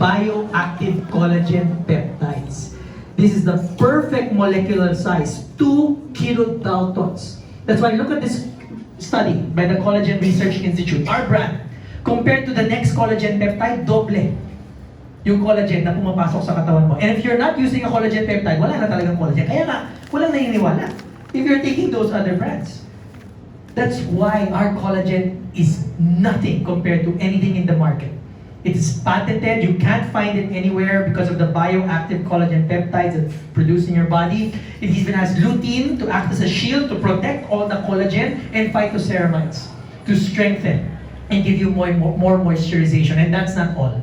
bioactive collagen peptides. This is the perfect molecular size, 2 kilodaltons. That's why look at this study by the Collagen Research Institute, our brand. Compared to the next collagen peptide, doble yung collagen na pumapasok sa katawan mo. And if you're not using a collagen peptide, wala na talagang collagen. Kaya nga, walang naniniwala if you're taking those other brands. That's why our collagen is nothing compared to anything in the market. It is patented. You can't find it anywhere because of the bioactive collagen peptides it's produced in your body. It even has lutein to act as a shield to protect all the collagen and phytoceramides to strengthen and give you more moisturization. And that's not all.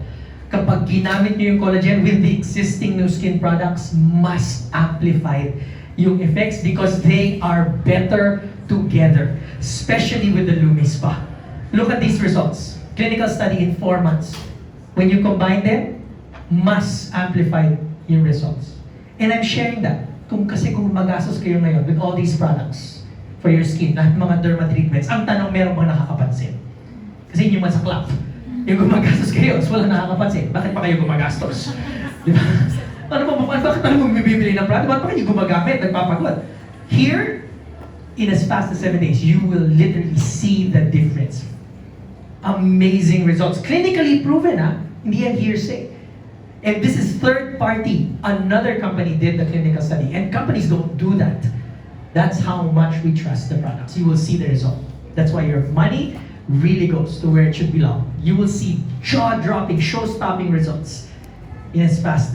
Kapag ginamit nyo yung collagen with the existing new skin products, mas amplified yung effects because they are better together, especially with the Lumi Spa. Look at these results. Clinical study in 4 months. When you combine them, mas amplified yung results. And I'm sharing that. Kasi kung magastos kayo ngayon with all these products for your skin, lahat mga derma treatments, ang tanong meron bang nakakapansin? Kasi yun yung masaklap. Yung gumagastos kayo, so wala nakakapansin. Bakit pa kayo gumagastos? Di ba? Bakit pa naman bibili ng product? Bakit pa kayo gumagamit? Nagpapagod. Here, in as fast as 7 days, you will literally see the difference. Amazing results. Clinically proven, ha? Hindi yan hearsay. And this is third party. Another company did the clinical study. And companies don't do that. That's how much we trust the products. You will see the result. That's why your money really goes to where it should belong. You will see jaw-dropping, show-stopping results in as fast